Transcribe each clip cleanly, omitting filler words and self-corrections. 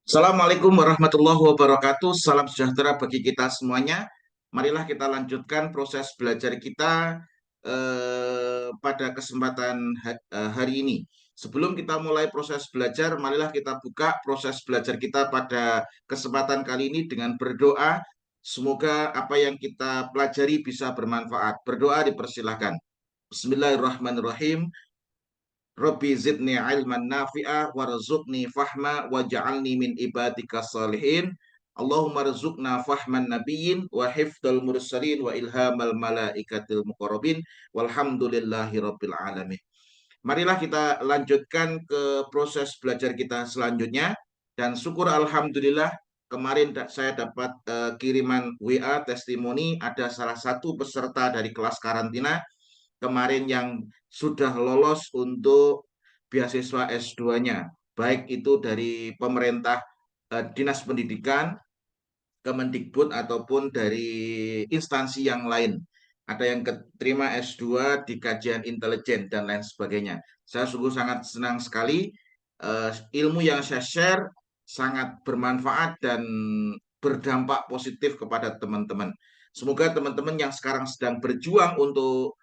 Assalamualaikum warahmatullahi wabarakatuh. Salam sejahtera bagi kita semuanya. Marilah kita lanjutkan proses belajar kita pada kesempatan hari ini. Sebelum kita mulai proses belajar, marilah kita buka proses belajar kita pada kesempatan kali ini dengan berdoa. Semoga apa yang kita pelajari bisa bermanfaat. Berdoa dipersilahkan. Bismillahirrahmanirrahim. Rabbi zidni ilman nafi'a warzuqni fahma waj'alni min ibadika salihin. Allahumma rzuqna fahman nabiyyin wa hifdzal mursalin wa ilhamal malaikatil muqarrabin walhamdulillahi rabbil alamin. Marilah kita lanjutkan ke proses belajar kita selanjutnya dan syukur alhamdulillah kemarin saya dapat kiriman WA testimoni ada salah satu peserta dari kelas karantina kemarin yang sudah lolos untuk beasiswa S2-nya, baik itu dari pemerintah Dinas Pendidikan, Kemendikbud ataupun dari instansi yang lain. Ada yang keterima S2 di kajian intelijen dan lain sebagainya. Saya sungguh sangat senang sekali ilmu yang saya share sangat bermanfaat dan berdampak positif kepada teman-teman. Semoga teman-teman yang sekarang sedang berjuang untuk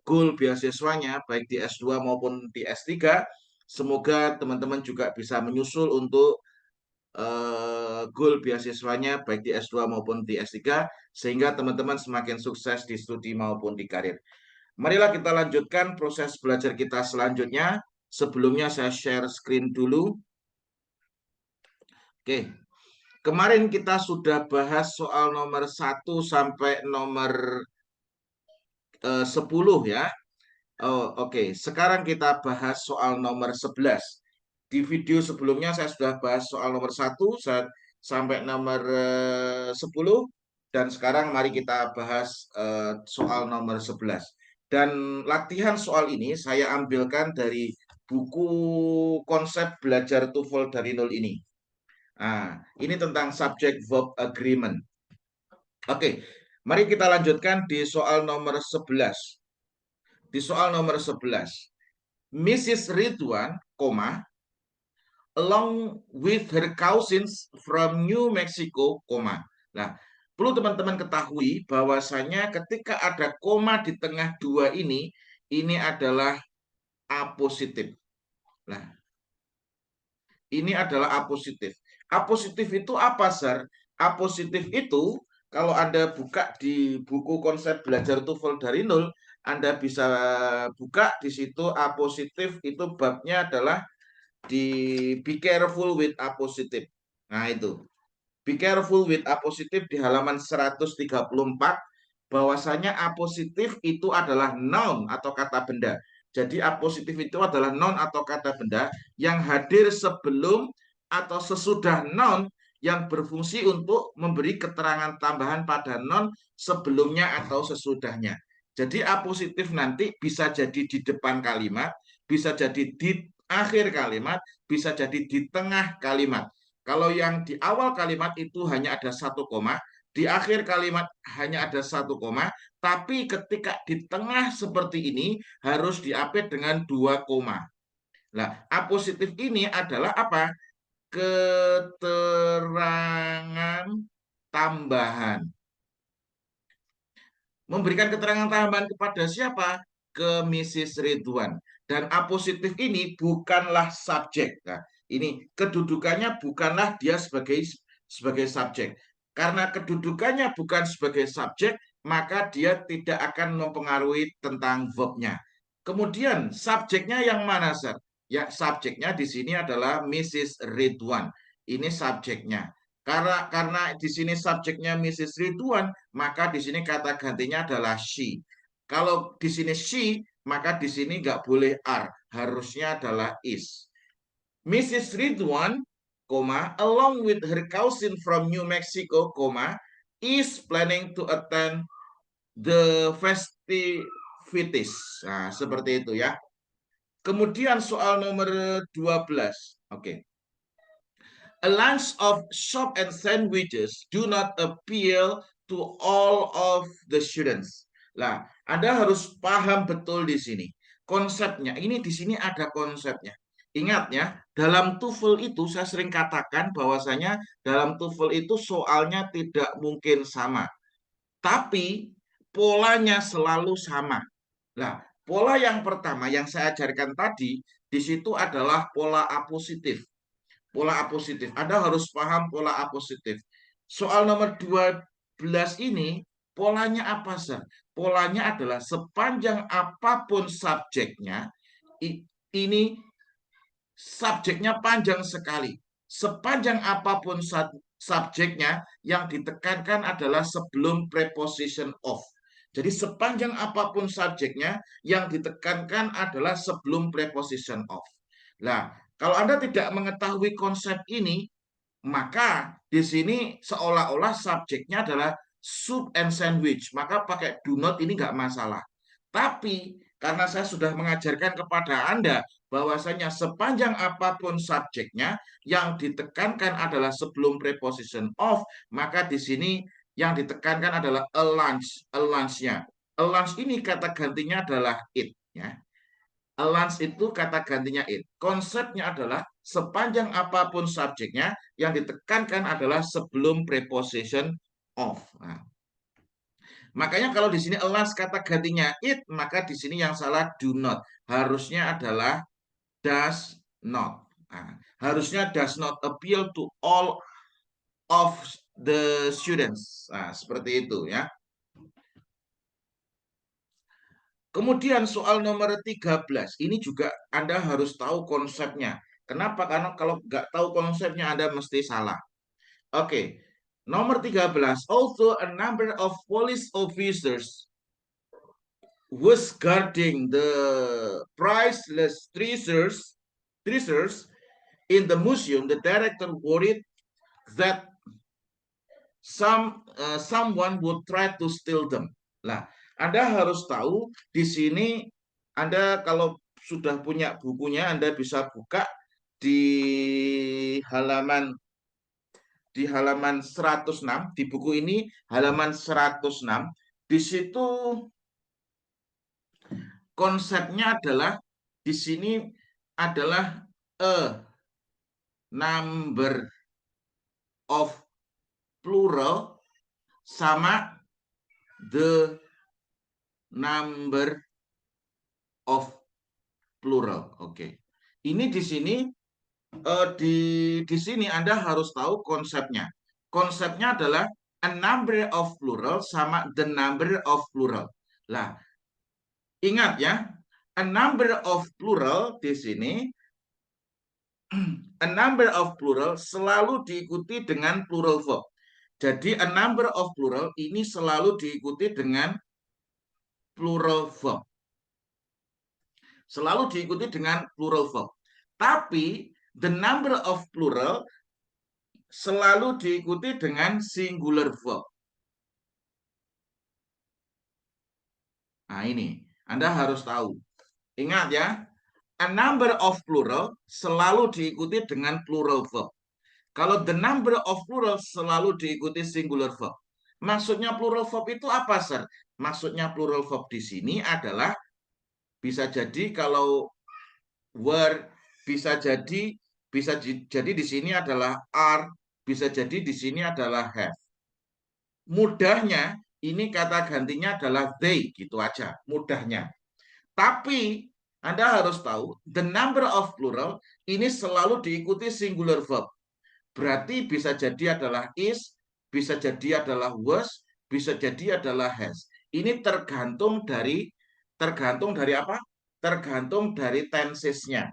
goal beasiswanya baik di S2 maupun di S3, semoga teman-teman juga bisa menyusul untuk goal beasiswanya baik di S2 maupun di S3 sehingga teman-teman semakin sukses di studi maupun di karir. Marilah kita lanjutkan proses belajar kita selanjutnya. Sebelumnya saya share screen dulu. Oke. Kemarin kita sudah bahas soal nomor 1 sampai nomor 10 ya. Oh, oke. Sekarang kita bahas soal nomor 11. Di video sebelumnya saya sudah bahas soal nomor 1 sampai nomor 10. Dan sekarang mari kita bahas soal nomor 11. Dan latihan soal ini saya ambilkan dari buku konsep belajar TOEFL dari nol ini. Nah, ini tentang subject verb agreement. Oke, mari kita lanjutkan di soal nomor 11. Di soal nomor 11, Mrs. Ridwan, along with her cousins from New Mexico, Nah, perlu teman-teman ketahui bahwasanya ketika ada koma di tengah dua ini adalah apositif. Nah, ini adalah apositif. Apositif itu apa, Sir? Apositif itu kalau Anda buka di buku konsep belajar TOEFL dari nol, Anda bisa buka di situ apositif itu babnya adalah di be careful with apositif. Nah, itu. Be careful with apositif di halaman 134 bahwasanya apositif itu adalah noun atau kata benda. Jadi apositif itu adalah noun atau kata benda yang hadir sebelum atau sesudah noun yang berfungsi untuk memberi keterangan tambahan pada noun sebelumnya atau sesudahnya. Jadi apositif nanti bisa jadi di depan kalimat, bisa jadi di akhir kalimat, bisa jadi di tengah kalimat. Kalau yang di awal kalimat itu hanya ada satu koma, di akhir kalimat hanya ada satu koma, tapi ketika di tengah seperti ini harus diapit dengan dua koma. Nah, apositif ini adalah apa? Keterangan tambahan. Memberikan keterangan tambahan kepada siapa? Ke Mrs. Ridwan. Dan apositif ini bukanlah subjek. Nah, ini kedudukannya bukanlah dia sebagai subjek. Karena kedudukannya bukan sebagai subjek, maka dia tidak akan mempengaruhi tentang verbnya. Kemudian subjeknya yang mana, Sir? Ya, subjeknya di sini adalah Mrs. Ridwan. Ini subjeknya. Karena di sini subjeknya Mrs. Ridwan, maka di sini kata gantinya adalah she. Kalau di sini she, maka di sini nggak boleh are, harusnya adalah is. Mrs. Ridwan, along with her cousin from New Mexico, is planning to attend the festivities. Nah, seperti itu ya. Kemudian soal nomor 12. Oke. A lunch of shop and sandwiches do not appeal to all of the students. Nah, Anda harus paham betul di sini. Konsepnya, ini di sini ada konsepnya. Ingat ya, dalam TOEFL itu saya sering katakan bahwasanya dalam TOEFL itu soalnya tidak mungkin sama, tapi polanya selalu sama. Nah, pola yang pertama yang saya ajarkan tadi di situ adalah pola apositif. Pola apositif. Anda harus paham pola apositif. Soal nomor 12 ini polanya apa, Sir? Polanya adalah sepanjang apapun subjeknya, ini subjeknya panjang sekali. Sepanjang apapun subjeknya, yang ditekankan adalah sebelum preposition of. Jadi sepanjang apapun subjeknya, yang ditekankan adalah sebelum preposition of. Nah, kalau Anda tidak mengetahui konsep ini, maka di sini seolah-olah subjeknya adalah soup and sandwich. Maka pakai do not ini nggak masalah. Tapi karena saya sudah mengajarkan kepada Anda bahwasanya sepanjang apapun subjeknya yang ditekankan adalah sebelum preposition of, maka di sini yang ditekankan adalah a lunch, a lunch-nya. A lunch ini kata gantinya adalah it, ya. A lunch itu kata gantinya it. Konsepnya adalah sepanjang apapun subjeknya yang ditekankan adalah sebelum preposition of. Nah, makanya kalau di sini a lunch kata gantinya it, maka di sini yang salah do not. Harusnya adalah does not. Nah, harusnya does not appeal to all of the students. Nah, seperti itu ya. Kemudian soal nomor 13, ini juga Anda harus tahu konsepnya. Kenapa? Karena kalau nggak tahu konsepnya Anda mesti salah. Oke, nomor 13. Also a number of police officers was guarding the priceless treasures in the museum. The director worried that someone would try to steal them. Nah, Anda harus tahu di sini Anda kalau sudah punya bukunya Anda bisa buka di halaman 106 di buku ini halaman 106. Di situ konsepnya adalah di sini adalah a number of plural sama the number of plural. Oke. Ini di sini di sini Anda harus tahu konsepnya. Konsepnya adalah a number of plural sama the number of plural. Lah, ingat ya, a number of plural di sini a number of plural selalu diikuti dengan plural verb. Jadi a number of plural ini selalu diikuti dengan plural verb. Selalu diikuti dengan plural verb. Tapi the number of plural selalu diikuti dengan singular verb. Nah ini, Anda harus tahu. Ingat ya, a number of plural selalu diikuti dengan plural verb. Kalau the number of plural selalu diikuti singular verb. Maksudnya plural verb itu apa, Sir? Maksudnya plural verb di sini adalah bisa jadi kalau were, bisa jadi di sini adalah are, bisa jadi di sini adalah have. Mudahnya ini kata gantinya adalah they, gitu aja mudahnya. Tapi Anda harus tahu the number of plural ini selalu diikuti singular verb. Berarti bisa jadi adalah is, bisa jadi adalah was, bisa jadi adalah has. Ini tergantung dari apa? Tergantung dari tensesnya.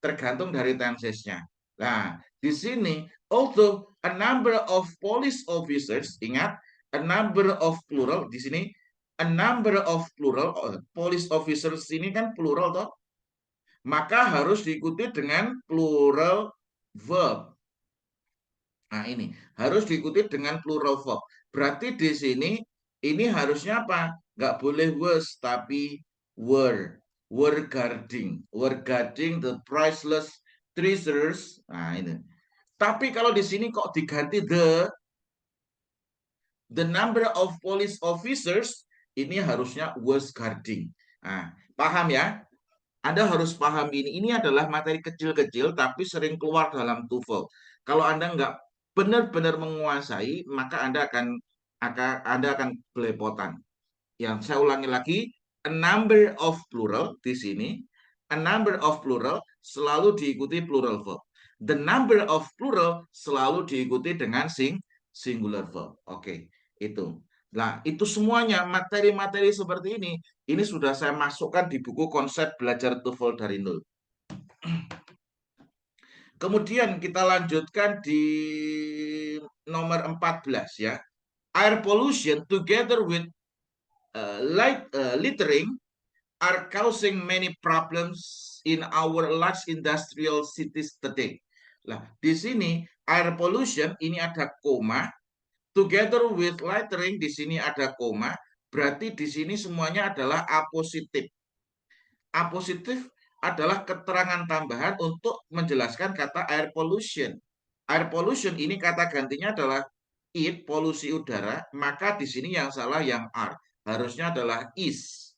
Tergantung dari tensesnya. Nah, di sini although a number of police officers, ingat a number of plural di sini a number of plural police officers ini kan plural toh, maka harus diikuti dengan plural verb. Nah, ini harus diikuti dengan plural verb. Berarti di sini ini harusnya apa? Nggak boleh was tapi were. Were guarding the priceless treasures. Nah, ini. Tapi kalau di sini kok diganti the number of police officers, ini harusnya was guarding. Nah, paham ya? Anda harus paham ini. Ini adalah materi kecil-kecil tapi sering keluar dalam TOEFL. Kalau Anda nggak benar-benar menguasai, maka Anda akan belepotan. Yang saya ulangi lagi, a number of plural di sini, a number of plural selalu diikuti plural verb. The number of plural selalu diikuti dengan singular verb. Oke, itu. Nah, itu semuanya materi-materi seperti ini sudah saya masukkan di buku konsep belajar TOEFL dari nol. Kemudian kita lanjutkan di nomor 14 ya. Air pollution together with littering are causing many problems in our large industrial cities today. Nah, di sini air pollution ini ada koma, together with littering di sini ada koma, berarti di sini semuanya adalah apositif. Apositif adalah keterangan tambahan untuk menjelaskan kata air pollution. Air pollution ini kata gantinya adalah it, polusi udara, maka di sini yang salah yang are. Harusnya adalah is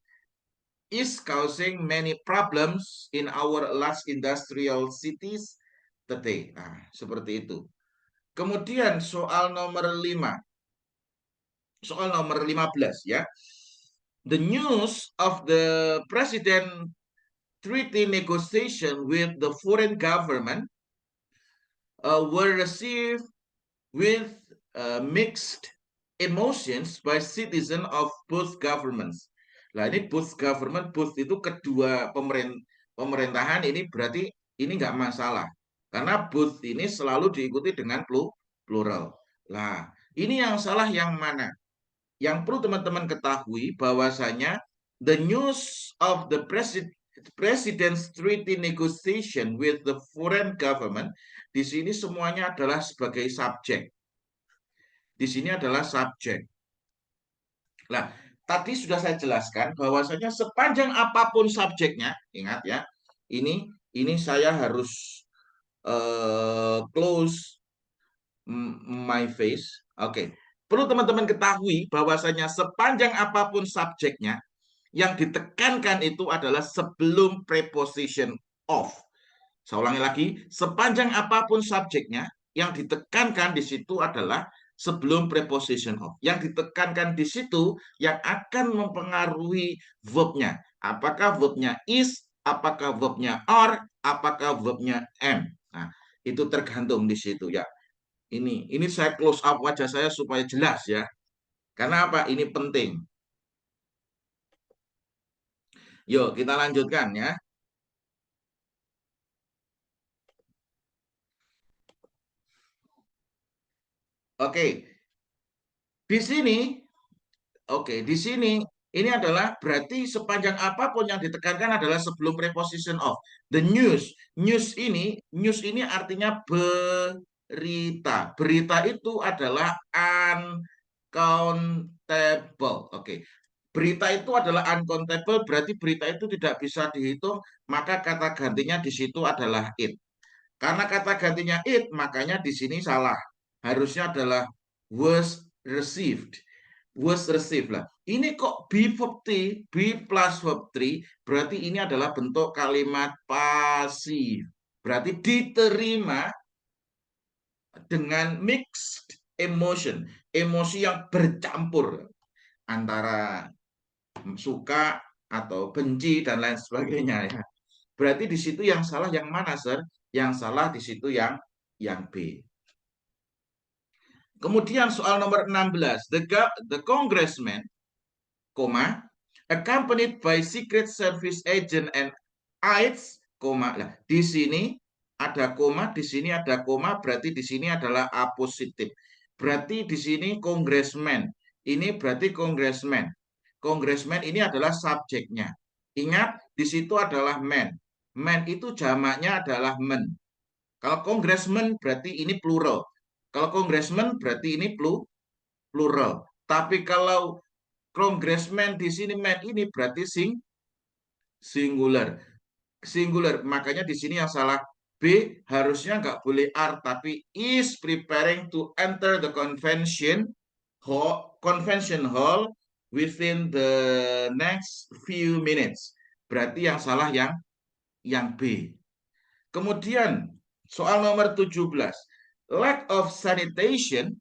causing many problems in our large industrial cities today. Nah, seperti itu. Kemudian soal nomor 5. Soal nomor 15 ya. The news of the president treaty negotiation with the foreign government were received with mixed emotions by citizens of both governments. Nah, ini both government, both itu kedua pemerintahan, ini berarti ini nggak masalah. Karena both ini selalu diikuti dengan plural. Nah, ini yang salah yang mana? Yang perlu teman-teman ketahui bahwasanya the news of the President's treaty negotiation with the foreign government di sini semuanya adalah sebagai subjek. Di sini adalah subjek. Nah, tadi sudah saya jelaskan bahwasanya sepanjang apapun subjeknya, ingat ya, ini saya harus close my face. Oke. Perlu teman-teman ketahui bahwasanya sepanjang apapun subjeknya, yang ditekankan itu adalah sebelum preposition of. Saya ulangi lagi, sepanjang apapun subjeknya, yang ditekankan di situ adalah sebelum preposition of. Yang ditekankan di situ yang akan mempengaruhi verbnya. Apakah verbnya is, apakah verbnya are, apakah verbnya am. Nah, itu tergantung di situ ya. Ini saya close up wajah saya supaya jelas ya. Karena apa? Ini penting. Yuk, kita lanjutkan ya. Oke. Di sini, di sini ini adalah berarti sepanjang apapun yang ditekankan adalah sebelum preposition of. The news. News ini artinya berita. Berita itu adalah uncountable. Oke. Berita itu adalah uncountable, berarti berita itu tidak bisa dihitung, maka kata gantinya di situ adalah it. Karena kata gantinya it, makanya di sini salah. Harusnya adalah was received. Was received lah. Ini kok be verb 3, be plus verb 3, berarti ini adalah bentuk kalimat pasif. Berarti diterima dengan mixed emotion. Emosi yang bercampur antara suka atau benci dan lain sebagainya ya. Berarti di situ yang salah yang mana, Sir? Yang salah di situ yang B. Kemudian soal nomor 16, the congressman, accompanied by secret service agent and aides, lah. Di sini ada koma, di sini ada koma, berarti di sini adalah apositif. Berarti di sini congressman. Ini berarti congressman. Congressman ini adalah subjeknya. Ingat, di situ adalah man. Man itu jamaknya adalah men. Kalau congressman berarti ini plural. Kalau congressman berarti ini plural. Tapi kalau congressman di sini man ini berarti singular. Singular. Makanya di sini yang salah B harusnya nggak boleh are tapi is preparing to enter the convention hall within the next few minutes. Berarti yang salah yang B. Kemudian soal nomor 17. Lack of sanitation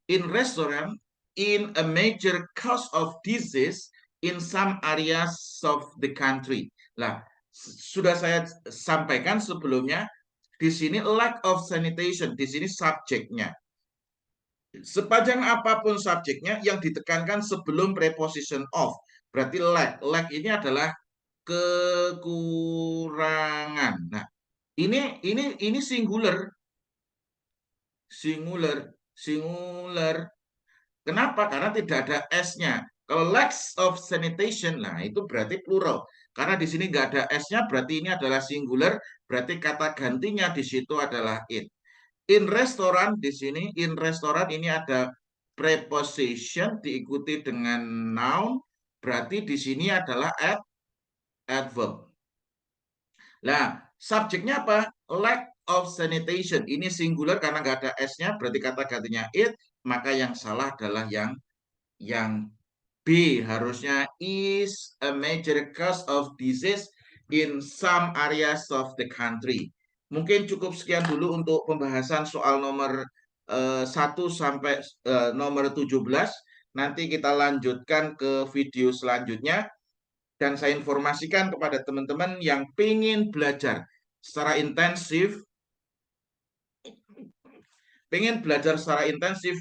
in restaurant in a major cause of disease in some areas of the country. Nah, sudah saya sampaikan sebelumnya, di sini lack of sanitation, di sini subjeknya. Sepanjang apapun subjeknya yang ditekankan sebelum preposition of, berarti lack. Lack ini adalah kekurangan. Nah, ini singular, singular, singular. Kenapa? Karena tidak ada S-nya. Kalau lacks of sanitation, nah itu berarti plural. Karena di sini nggak ada S-nya, berarti ini adalah singular, berarti kata gantinya di situ adalah it. In restoran, di sini, in restoran ini ada preposition diikuti dengan noun, berarti di sini adalah adverb. Nah, subjeknya apa? Lack of sanitation. Ini singular karena nggak ada S-nya, berarti kata gantinya it, maka yang salah adalah yang B, harusnya is a major cause of disease in some areas of the country. Mungkin cukup sekian dulu untuk pembahasan soal nomor 1 sampai nomor 17. Nanti kita lanjutkan ke video selanjutnya. Dan saya informasikan kepada teman-teman yang ingin belajar secara intensif,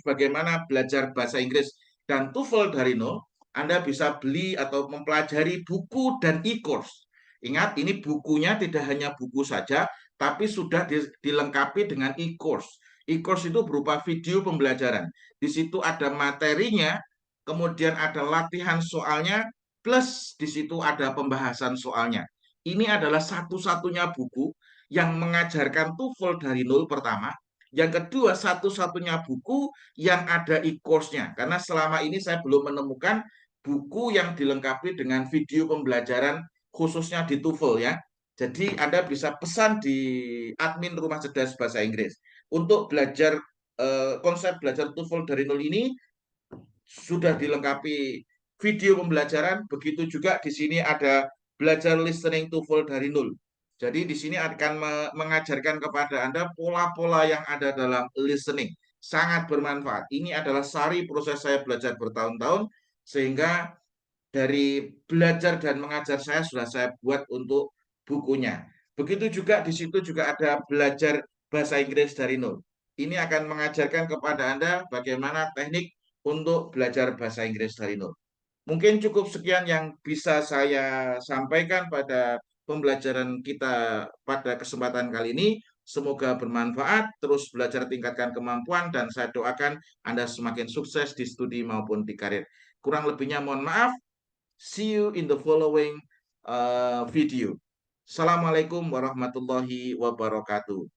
bagaimana belajar bahasa Inggris dan TOEFL dari nol, Anda bisa beli atau mempelajari buku dan e-course. Ingat, ini bukunya tidak hanya buku saja, tapi sudah dilengkapi dengan e-course. E-course itu berupa video pembelajaran. Di situ ada materinya, kemudian ada latihan soalnya, plus di situ ada pembahasan soalnya. Ini adalah satu-satunya buku yang mengajarkan TOEFL dari nol pertama. Yang kedua, satu-satunya buku yang ada e-course-nya. Karena selama ini saya belum menemukan buku yang dilengkapi dengan video pembelajaran khususnya di TOEFL ya. Jadi Anda bisa pesan di admin Rumah Cerdas Bahasa Inggris. Untuk belajar konsep belajar TOEFL dari nol ini sudah dilengkapi video pembelajaran, begitu juga di sini ada belajar listening TOEFL dari nol. Jadi di sini akan mengajarkan kepada Anda pola-pola yang ada dalam listening. Sangat bermanfaat. Ini adalah sari proses saya belajar bertahun-tahun, sehingga dari belajar dan mengajar saya sudah saya buat untuk bukunya. Begitu juga di situ juga ada belajar bahasa Inggris dari nol. Ini akan mengajarkan kepada Anda bagaimana teknik untuk belajar bahasa Inggris dari nol. Mungkin cukup sekian yang bisa saya sampaikan pada pembelajaran kita pada kesempatan kali ini. Semoga bermanfaat, terus belajar tingkatkan kemampuan, dan saya doakan Anda semakin sukses di studi maupun di karir. Kurang lebihnya mohon maaf. See you in the following video. Assalamualaikum warahmatullahi wabarakatuh.